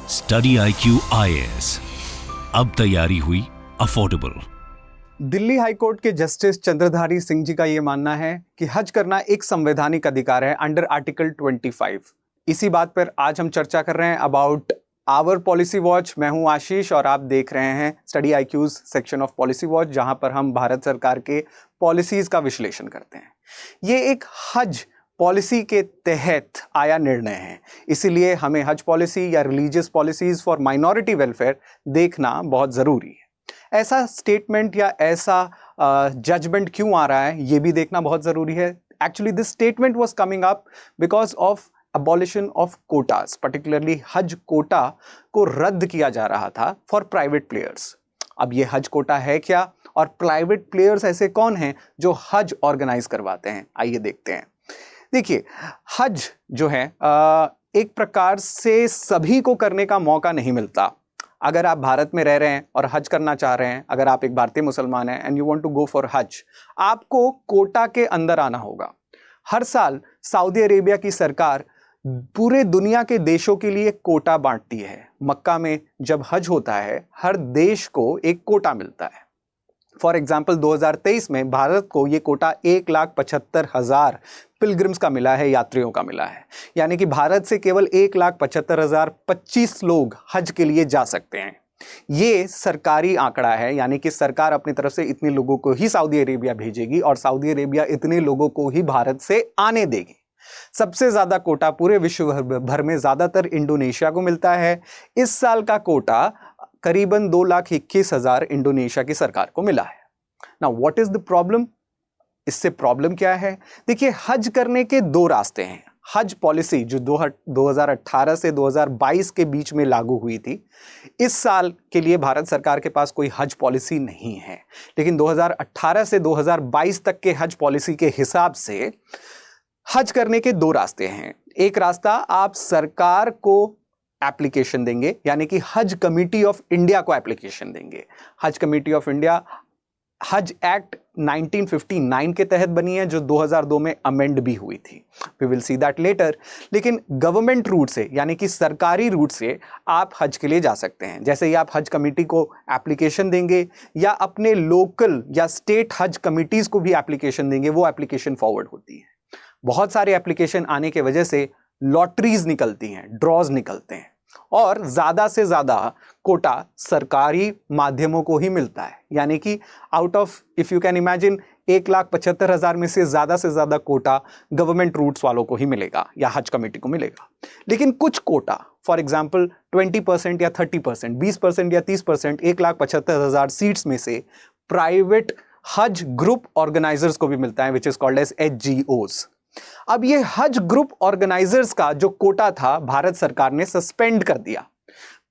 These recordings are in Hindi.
स्टडी IQ IAS, अब तैयारी हुई अफोर्डेबल। दिल्ली हाईकोर्ट के जस्टिस चंद्रधारी सिंह जी का यह मानना है कि हज करना एक संवैधानिक अधिकार है अंडर आर्टिकल 25। इसी बात पर आज हम चर्चा कर रहे हैं अबाउट आवर पॉलिसी वॉच। मैं हूं आशीष और आप देख रहे हैं study IQ's section of policy watch, जहां पर हम भारत सरकार के पॉलिसीज का विश्लेषण करते हैं। ये एक हज पॉलिसी के तहत आया निर्णय है, इसीलिए हमें हज पॉलिसी या religious policies for minority welfare देखना बहुत ज़रूरी है। ऐसा स्टेटमेंट या ऐसा जजमेंट क्यों आ रहा है, ये भी देखना बहुत ज़रूरी है। Actually this statement was coming up because of abolition of quotas, particularly हज कोटा को रद्द किया जा रहा था फॉर प्राइवेट प्लेयर्स। अब ये हज कोटा है क्या और प्राइवेट प्लेयर्स ऐसे कौन हैं जो हज ऑर्गेनाइज करवाते हैं, आइए देखते हैं। देखिए, हज जो है एक प्रकार से सभी को करने का मौका नहीं मिलता। अगर आप भारत में रह रहे हैं और हज करना चाह रहे हैं, अगर आप एक भारतीय मुसलमान हैं and you want to go for Haj, आपको कोटा के अंदर आना होगा। हर साल सऊदी अरेबिया की सरकार पूरे दुनिया के देशों के लिए कोटा बांटती है। मक्का में जब हज होता है, हर देश को एक कोटा मिलता है। फॉर एग्जाम्पल 2023 में भारत को ये कोटा 1,75,000 पिलग्रिम्स का मिला है, यात्रियों का मिला है। यानी कि भारत से केवल 1,75,025 लोग हज के लिए जा सकते हैं। ये सरकारी आंकड़ा है, यानी कि सरकार अपनी तरफ से इतने लोगों को ही सऊदी अरेबिया भेजेगी और सऊदी अरेबिया इतने लोगों को ही भारत से आने देगी। सबसे ज्यादा कोटा पूरे विश्व भर में ज्यादातर इंडोनेशिया को मिलता है। इस साल का कोटा करीबन 2,21,000 इंडोनेशिया की सरकार को मिला है। Now what is the problem? इससे प्रॉब्लम क्या है? देखिए, हज करने के दो रास्ते हैं। हज पॉलिसी जो 2018 से 2022 के बीच में लागू हुई थी, इस साल के लिए भारत सरकार के पास कोई हज पॉलिसी नहीं है। लेकिन 2018 से 2022 तक के हज पॉलिसी के हिसाब से हज करने के दो रास्ते हैं। एक रास्ता, आप सरकार को एप्लीकेशन देंगे, यानी कि हज कमेटी ऑफ इंडिया को एप्लीकेशन देंगे। हज कमेटी ऑफ इंडिया हज एक्ट 1959 के तहत बनी है, जो 2002 में अमेंड भी हुई थी। We will see that letter. लेकिन गवर्नमेंट रूट से, यानी कि सरकारी रूट से आप हज के लिए जा सकते हैं। जैसे ही आप हज कमेटी को एप्लीकेशन देंगे या अपने लोकल या स्टेट हज कमिटीज को भी एप्लीकेशन देंगे, वो एप्लीकेशन फॉरवर्ड होती है। बहुत सारे एप्लीकेशन आने के वजह से लॉटरीज निकलती हैं, ड्रॉज निकलते हैं और ज्यादा से ज्यादा कोटा सरकारी माध्यमों को ही मिलता है। यानी कि out of, if you can imagine, 1,75,000 में से ज्यादा कोटा गवर्नमेंट रूट्स वालों को ही मिलेगा या हज कमेटी को मिलेगा। लेकिन कुछ कोटा, फॉर एग्जाम्पल 20% या 30%, 20% या 30%, 1,75,000 सीट्स में से प्राइवेट हज ग्रुप ऑर्गेनाइजर्स को भी मिलता है, which is called as HGOs। अब ये हज ग्रुप ऑर्गेनाइजर्स का जो कोटा था, भारत सरकार ने सस्पेंड कर दिया।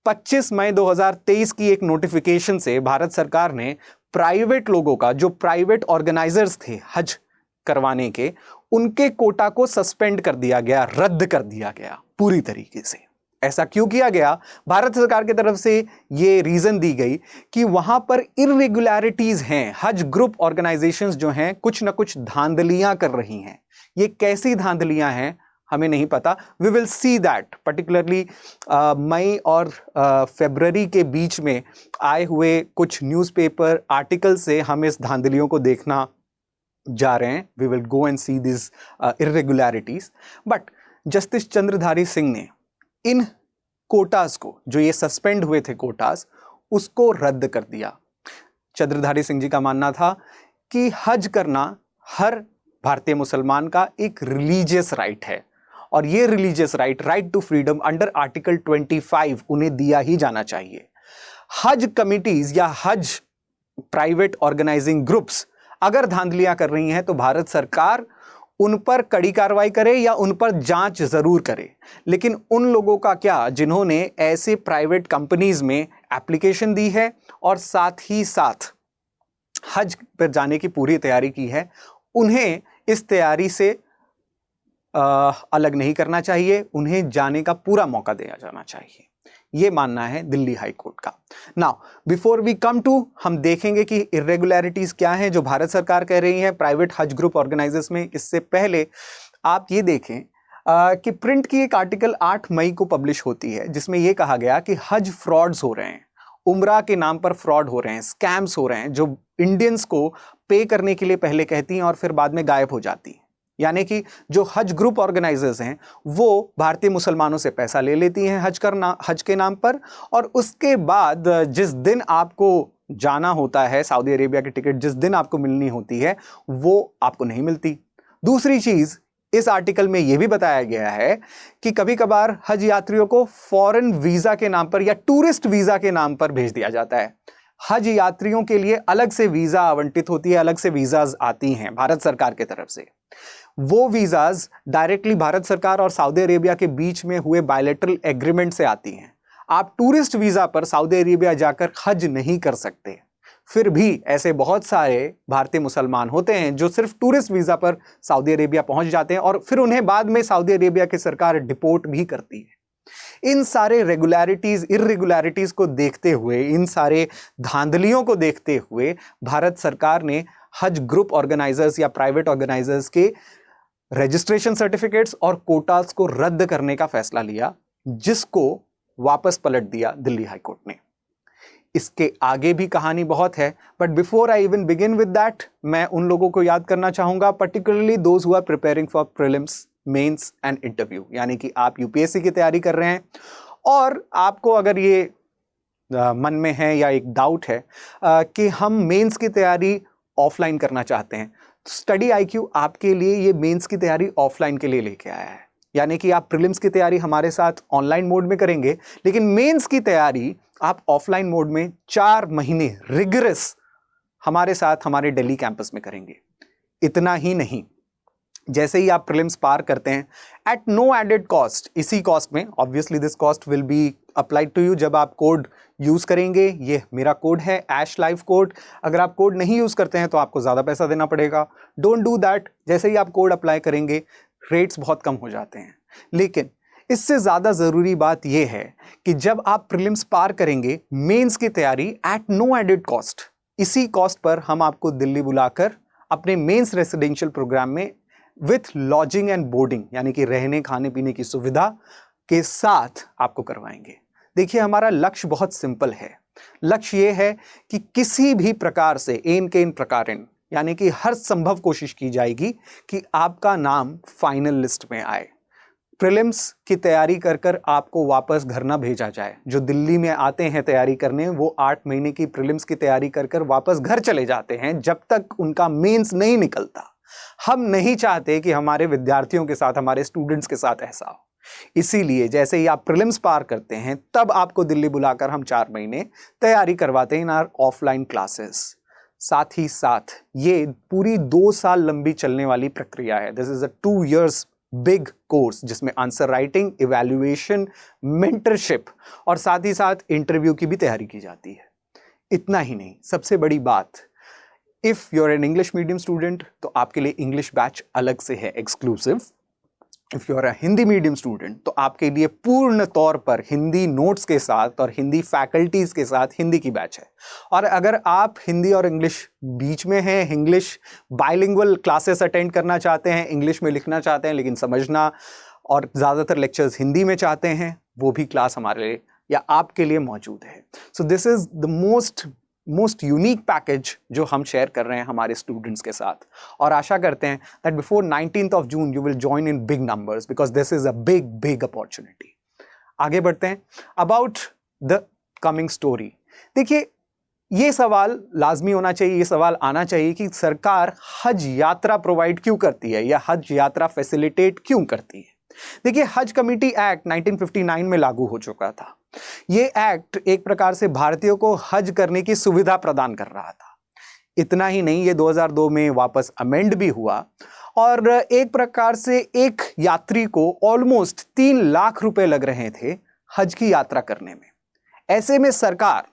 25 मई 2023 की एक नोटिफिकेशन से भारत सरकार ने प्राइवेट लोगों का, जो प्राइवेट ऑर्गेनाइजर्स थे हज करवाने के, उनके कोटा को सस्पेंड कर दिया गया, रद्द कर दिया गया पूरी तरीके से। ऐसा क्यों किया गया? भारत सरकार की तरफ से ये रीजन दी गई कि वहां पर इररेगुलरिटीज हैं। हज ग्रुप ऑर्गेनाइजेशंस जो हैं, कुछ ना कुछ धांधलियां कर रही हैं। ये कैसी धांधलियां हैं हमें नहीं पता। We will see that particularly मई और फरवरी के बीच में आए हुए कुछ न्यूज़पेपर आर्टिकल से हम इस धांधलियों को देखना जा रहे हैं। We will go and see this irregularities. But justice Chandradhari Singh ने इन कोटास को, जो ये सस्पेंड हुए थे कोटास, उसको रद्द कर दिया। चंद्रधारी सिंह जी का मानना था कि हज करना हर भारतीय मुसलमान का एक रिलीजियस राइट है और ये religious right to freedom under article 25 उन्हें दिया ही जाना चाहिए। हज कमिटीज या हज प्राइवेट ऑर्गेनाइजिंग ग्रुप्स अगर धांधलियां कर रही हैं तो भारत सरकार उन पर कड़ी कार्रवाई करे या उन पर जांच जरूर करे। लेकिन उन लोगों का क्या, जिन्होंने ऐसे प्राइवेट कंपनीज में एप्लीकेशन दी है और साथ ही साथ हज पर जाने की पूरी तैयारी की है, उन्हें इस तैयारी से अलग नहीं करना चाहिए। उन्हें जाने का पूरा मौका दिया जाना चाहिए। ये मानना है दिल्ली हाई कोर्ट का। Now before we come to, हम देखेंगे कि इरेगुलरिटीज क्या हैं जो भारत सरकार कह रही है प्राइवेट हज ग्रुप ऑर्गेनाइजर्स में। इससे पहले आप ये देखें, कि प्रिंट की एक आर्टिकल 8 मई को पब्लिश होती है जिसमें यह कहा गया कि हज फ्रॉड्स हो रहे हैं, उम्रा के नाम पर फ्रॉड हो रहे हैं, स्कैम्स हो रहे हैं, जो इंडियंस को पे करने के लिए पहले कहती हैं और फिर बाद में गायब हो जाती हैं। यानी कि जो हज ग्रुप ऑर्गेनाइजर्स हैं वो भारतीय मुसलमानों से पैसा ले लेती हैं हज के नाम पर, और उसके बाद जिस दिन आपको जाना होता है सऊदी अरेबिया की टिकट जिस दिन आपको मिलनी होती है वो आपको नहीं मिलती। दूसरी चीज, इस आर्टिकल में यह भी बताया गया है कि कभी कभार हज यात्रियों को फॉरेन वीजा के नाम पर या टूरिस्ट वीजा के नाम पर भेज दिया जाता है। हज यात्रियों के लिए अलग से वीजा आवंटित होती है, अलग से वीजाज आती हैं भारत सरकार की तरफ से। वो वीजाज डायरेक्टली भारत सरकार और सऊदी अरेबिया के बीच में हुए बायलैटरल एग्रीमेंट से आती हैं। आप टूरिस्ट वीजा पर सऊदी अरेबिया जाकर हज नहीं कर सकते। फिर भी ऐसे बहुत सारे भारतीय मुसलमान होते हैं जो सिर्फ टूरिस्ट वीजा पर सऊदी अरेबिया पहुंच जाते हैं और फिर उन्हें बाद में सऊदी अरेबिया की सरकार डिपोर्ट भी करती है। इन सारे रेगुलरिटीज इर्रेगुलरिटीज को देखते हुए, इन सारे धांधलियों को देखते हुए भारत सरकार ने हज ग्रुप ऑर्गेनाइजर्स या प्राइवेट ऑर्गेनाइजर्स के रजिस्ट्रेशन सर्टिफिकेट्स और कोटास को रद्द करने का फैसला लिया, जिसको वापस पलट दिया दिल्ली हाईकोर्ट ने। इसके आगे भी कहानी बहुत है, but before I even begin with that, मैं उन लोगों को याद करना चाहूंगा, particularly those who are preparing for prelims, mains and interview. यानी कि आप यूपीएससी की तैयारी कर रहे हैं और आपको अगर ये मन में है या एक डाउट है कि हम मेंस की तैयारी ऑफलाइन करना चाहते हैं, स्टडी आईक्यू आपके लिए ये मेंस की तैयारी ऑफलाइन के लिए लेके आया है। यानी कि आप प्रीलिम्स की तैयारी हमारे साथ ऑनलाइन मोड में करेंगे, लेकिन मेंस की तैयारी आप ऑफलाइन मोड में 4 महीने रिगरस हमारे साथ हमारे दिल्ली कैंपस में करेंगे। इतना ही नहीं, जैसे ही आप प्रीलिम्स पार करते हैं एट नो एडेड कॉस्ट, इसी कॉस्ट में, obviously this cost will be applied to you जब आप कोड यूज करेंगे। ये मेरा कोड है ऐश लाइव कोड। अगर आप कोड नहीं यूज करते हैं तो आपको ज्यादा पैसा देना पड़ेगा। Don't do that. जैसे ही आप कोड अप्लाई करेंगे रेट्स बहुत कम हो जाते हैं। लेकिन इससे ज्यादा जरूरी बात यह है कि जब आप प्रीलिम्स पार करेंगे, मेंस की तैयारी एट नो एडेड कॉस्ट, इसी कॉस्ट पर हम आपको दिल्ली बुलाकर अपने मेंस रेसिडेंशियल प्रोग्राम में विथ लॉजिंग एंड बोर्डिंग, यानी कि रहने खाने पीने की सुविधा के साथ आपको करवाएंगे। देखिए, हमारा लक्ष्य बहुत सिंपल है। लक्ष्य यह है कि किसी भी प्रकार से एन के इन प्रकारेण, यानी कि हर संभव कोशिश की जाएगी कि आपका नाम फाइनल लिस्ट में आए। प्रीलिम्स की तैयारी कर कर आपको वापस घर ना भेजा जाए। जो दिल्ली में आते हैं तैयारी करने, वो 8 महीने की प्रीलिम्स की तैयारी कर कर वापस घर चले जाते हैं जब तक उनका मेंस नहीं निकलता। हम नहीं चाहते कि हमारे विद्यार्थियों के साथ, हमारे स्टूडेंट्स के साथ ऐसा हो। इसीलिए जैसे ही आप प्रीलिम्स पार करते हैं तब आपको दिल्ली बुलाकर हम 4 महीने तैयारी करवाते हैं इन आवर ऑफलाइन क्लासेस। साथ ही साथ ये पूरी 2 साल लंबी चलने वाली प्रक्रिया है। This is a 2 years big course जिसमें आंसर राइटिंग, इवैल्यूएशन, मेंटरशिप और साथ ही साथ इंटरव्यू की भी तैयारी की जाती है। इतना ही नहीं, सबसे बड़ी बात, if you are an English medium student तो आपके लिए इंग्लिश बैच अलग से है, exclusive. If you are a Hindi medium student तो आपके लिए पूर्ण तौर पर हिंदी नोट्स के साथ और हिंदी फैकल्टीज के साथ हिंदी की बैच है। और अगर आप हिंदी और इंग्लिश बीच में हैं, इंग्लिश बाइलिंगुअल क्लासेस अटेंड करना चाहते हैं, इंग्लिश में लिखना चाहते हैं लेकिन समझना और ज़्यादातर लेक्चर्स हिंदी में चाहते हैं, वो भी क्लास हमारे लिए या आपके लिए मौजूद है। So this is the most unique package जो हम शेयर कर रहे हैं हमारे स्टूडेंट्स के साथ, और आशा करते हैं that before 19th of June you will join in big numbers because this is a big opportunity. आगे बढ़ते हैं अबाउट द कमिंग स्टोरी। देखिए, ये सवाल लाजमी होना चाहिए, ये सवाल आना चाहिए कि सरकार हज यात्रा प्रोवाइड क्यों करती है या हज यात्रा फैसिलिटेट क्यों करती है। देखिए, हज कमेटी एक्ट 1959 में लागू हो चुका था। ये एक्ट एक प्रकार से भारतीयों को हज करने की सुविधा प्रदान कर रहा था। इतना ही नहीं, ये 2002 में वापस अमेंड भी हुआ और एक प्रकार से एक यात्री को ऑलमोस्ट 3 लाख रुपए लग रहे थे हज की यात्रा करने में। ऐसे में सरकार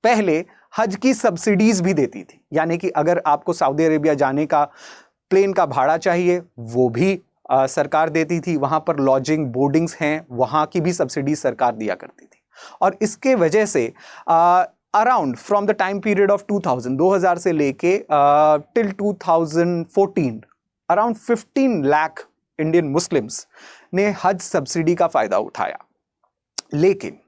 पहले हज की सब्सिडीज भी देती थी, यानी कि अगर आपको सऊदी अरेबिया जाने का प्लेन का भाड़ा चाहिए वो भी सरकार देती थी। वहां पर लॉजिंग, बोर्डिंग्स हैं, वहां की भी सब्सिडी सरकार दिया करती थी। और इसके वजह से around from the time period of 2000 से लेके till 2014 around 15 lakh Indian Muslims ने हज सब्सिडी का फायदा उठाया। लेकिन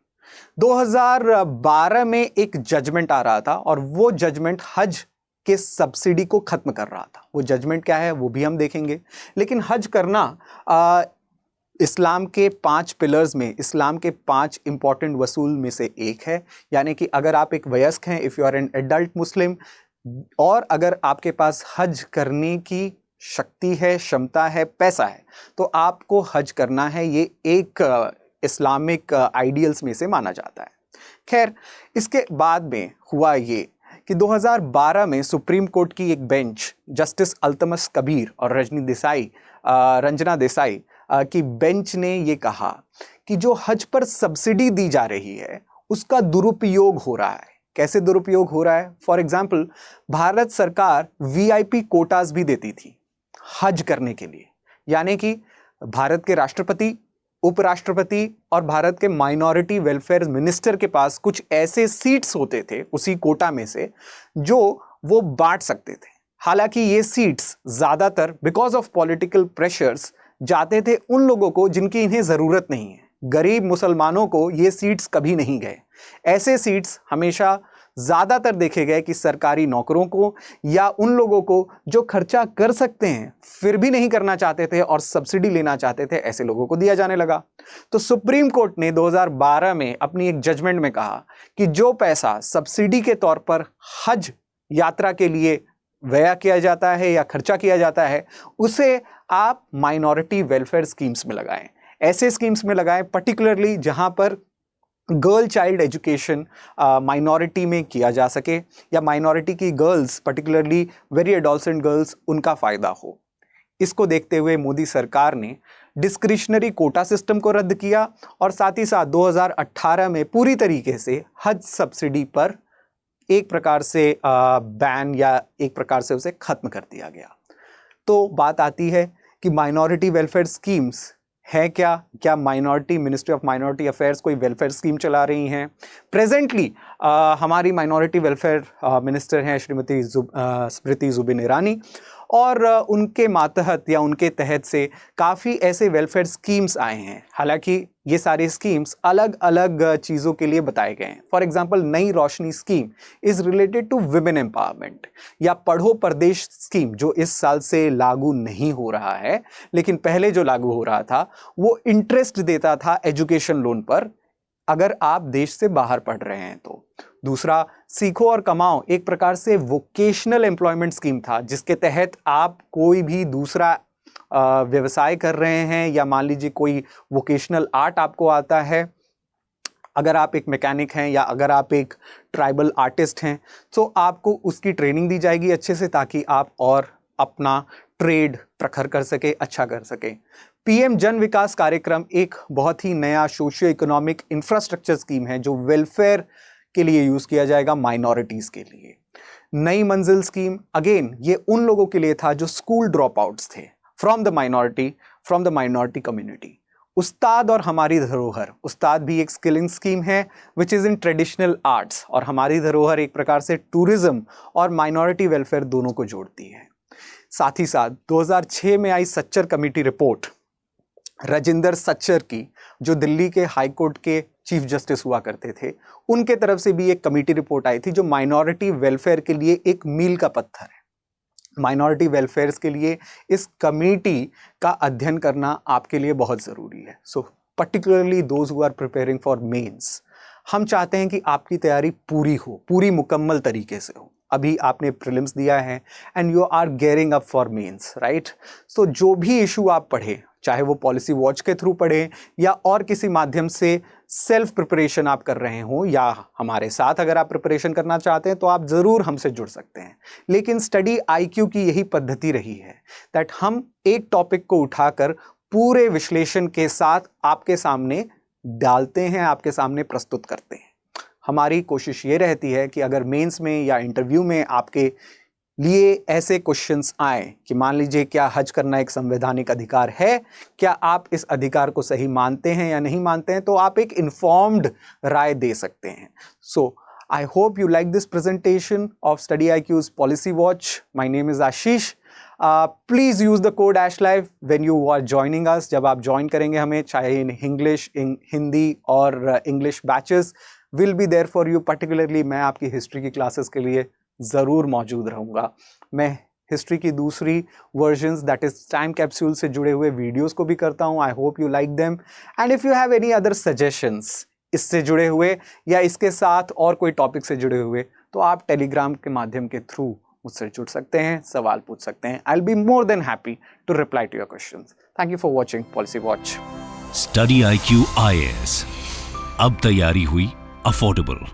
2012 में एक जजमेंट आ रहा था और वो जजमेंट हज के सब्सिडी को खत्म कर रहा था। वो जजमेंट क्या है वो भी हम देखेंगे। लेकिन हज करना इस्लाम के 5 पिलर्स में, इस्लाम के 5 इंपॉर्टेंट वसूल में से एक है। यानी कि अगर आप एक वयस्क हैं, if you are an adult Muslim, और अगर आपके पास हज करने की शक्ति है, क्षमता है, पैसा है, तो आपको हज करना है। ये एक इस्लामिक आइडियल्स में से माना जाता है। खैर, इसके बाद में हुआ ये कि 2012 में सुप्रीम कोर्ट की एक बेंच, जस्टिस अल्तमस कबीर और रंजना देसाई की बेंच ने ये कहा कि जो हज पर सब्सिडी दी जा रही है उसका दुरुपयोग हो रहा है। कैसे दुरुपयोग हो रहा है? फॉर एग्जाम्पल, भारत सरकार वीआईपी कोटास भी देती थी हज करने के लिए। यानी कि भारत के राष्ट्रपति, उपराष्ट्रपति और भारत के माइनॉरिटी वेलफेयर मिनिस्टर के पास कुछ ऐसे सीट्स होते थे उसी कोटा में से जो वो बांट सकते थे। हालांकि ये सीट्स ज्यादातर बिकॉज ऑफ पॉलिटिकल प्रेशर्स जाते थे उन लोगों को जिनकी इन्हें जरूरत नहीं है। गरीब मुसलमानों को ये सीट्स कभी नहीं गए। ऐसे सीट्स हमेशा ज्यादातर देखे गए कि सरकारी नौकरों को या उन लोगों को जो खर्चा कर सकते हैं फिर भी नहीं करना चाहते थे और सब्सिडी लेना चाहते थे, ऐसे लोगों को दिया जाने लगा। तो सुप्रीम कोर्ट ने 2012 में अपनी एक जजमेंट में कहा कि जो पैसा सब्सिडी के तौर पर हज यात्रा के लिए व्यय किया जाता है या खर्चा किया जाता है, उसे आप माइनॉरिटी वेलफेयर स्कीम्स में लगाएं। ऐसे स्कीम्स में लगाएं पर्टिकुलरली जहां पर गर्ल चाइल्ड एजुकेशन माइनॉरिटी में किया जा सके, या माइनॉरिटी की girls, particularly very adolescent girls, उनका फायदा हो। इसको देखते हुए मोदी सरकार ने डिस्क्रिशनरी कोटा सिस्टम को रद्द किया और साथ ही साथ 2018 में पूरी तरीके से हज सब्सिडी पर एक प्रकार से बैन या एक प्रकार से उसे खत्म कर दिया गया। तो बात आती है कि माइनॉरिटी वेलफेयर स्कीम्स है क्या minority, ministry of minority affairs कोई वेलफेयर स्कीम चला रही हैं? प्रेजेंटली हमारी माइनॉरिटी वेलफेयर मिनिस्टर हैं श्रीमती स्मृति जुबिन ईरानी, और उनके मातहत या उनके तहत से काफ़ी ऐसे वेलफेयर स्कीम्स आए हैं। हालांकि ये सारे स्कीम्स अलग अलग चीज़ों के लिए बताए गए हैं। For example, Nai Roshni scheme is related to women empowerment, या पढ़ो परदेश स्कीम जो इस साल से लागू नहीं हो रहा है लेकिन पहले जो लागू हो रहा था वो इंटरेस्ट देता था एजुकेशन लोन पर अगर आप देश से बाहर पढ़ रहे हैं तो। दूसरा, सीखो और कमाओ, एक प्रकार से वोकेशनल एम्प्लॉयमेंट स्कीम था जिसके तहत आप कोई भी दूसरा व्यवसाय कर रहे हैं, या मान लीजिए कोई वोकेशनल आर्ट आपको आता है, अगर आप एक मैकेनिक हैं या अगर आप एक ट्राइबल आर्टिस्ट हैं, तो आपको उसकी ट्रेनिंग दी जाएगी अच्छे से ताकि आप और अपना ट्रेड प्रखर कर सके, अच्छा कर सके। पीएम जन विकास कार्यक्रम एक बहुत ही नया सोशियो इकोनॉमिक इंफ्रास्ट्रक्चर स्कीम है जो वेलफेयर के लिए यूज किया जाएगा माइनॉरिटीज के लिए। नई मंजिल स्कीम, अगेन ये उन लोगों के लिए था जो स्कूल ड्रॉप आउट्स थे फ्रॉम द माइनॉरिटी कम्युनिटी। उस्ताद और हमारी धरोहर, उस्ताद भी एक स्किलिंग स्कीम है which is in traditional arts, और हमारी धरोहर एक प्रकार से टूरिज्म और माइनॉरिटी वेलफेयर दोनों को जोड़ती है। साथ ही साथ 2006 में आई सच्चर कमेटी रिपोर्ट, राजिंदर सच्चर की, जो दिल्ली के हाई कोर्ट के चीफ जस्टिस हुआ करते थे, उनके तरफ से भी एक कमेटी रिपोर्ट आई थी जो माइनॉरिटी वेलफेयर के लिए एक मील का पत्थर है। माइनॉरिटी वेलफेयर के लिए इस कमेटी का अध्ययन करना आपके लिए बहुत ज़रूरी है। So particularly those who are preparing for mains, हम चाहते हैं कि आपकी तैयारी पूरी हो, पूरी मुकम्मल तरीके से हो। अभी आपने प्रीलिम्स दिया है and you are gearing up for mains, right? So जो भी इशू आप पढ़े, चाहे वो पॉलिसी वॉच के थ्रू पढ़े या और किसी माध्यम से सेल्फ प्रिपरेशन आप कर रहे हो, या हमारे साथ अगर आप प्रिपरेशन करना चाहते हैं तो आप ज़रूर हमसे जुड़ सकते हैं। लेकिन स्टडी आईक्यू की यही पद्धति रही है दैट हम एक टॉपिक को उठाकर पूरे विश्लेषण के साथ आपके सामने डालते हैं, आपके सामने प्रस्तुत करते हैं। हमारी कोशिश ये रहती है कि अगर मेंस में या इंटरव्यू में आपके लिए ऐसे क्वेश्चंस आए कि मान लीजिए क्या हज करना एक संवैधानिक अधिकार है, क्या आप इस अधिकार को सही मानते हैं या नहीं मानते हैं, तो आप एक इन्फॉर्म्ड राय दे सकते हैं। So I hope you like this presentation of study IQ's policy watch. My name is Ashish. Please use the code ASHLIVE when you are joining us. जब आप ज्वाइन करेंगे हमें, चाहे इन इंग्लिश, हिंदी और English batches will be there for you. Particularly मैं आपकी हिस्ट्री की क्लासेस के लिए ज़रूर मौजूद रहूँगा. मैं हिस्ट्री की दूसरी versions that is time capsule से जुड़े हुए वीडियोस को भी करता हूँ. आई hope you like them. And if you have any other suggestions इससे जुड़े हुए या इसके साथ और कोई टॉपिक से जुड़े हुए, तो आप टेलीग्राम के माध्यम के थ्रू मुझसे जुड़ सकते हैं, सवाल पूछ सकते हैं. I will be more than happy to reply to your questions. Thank you for watching policy watch. Study IQ IAS, अब तैयारी हुई अफोर्डेबल.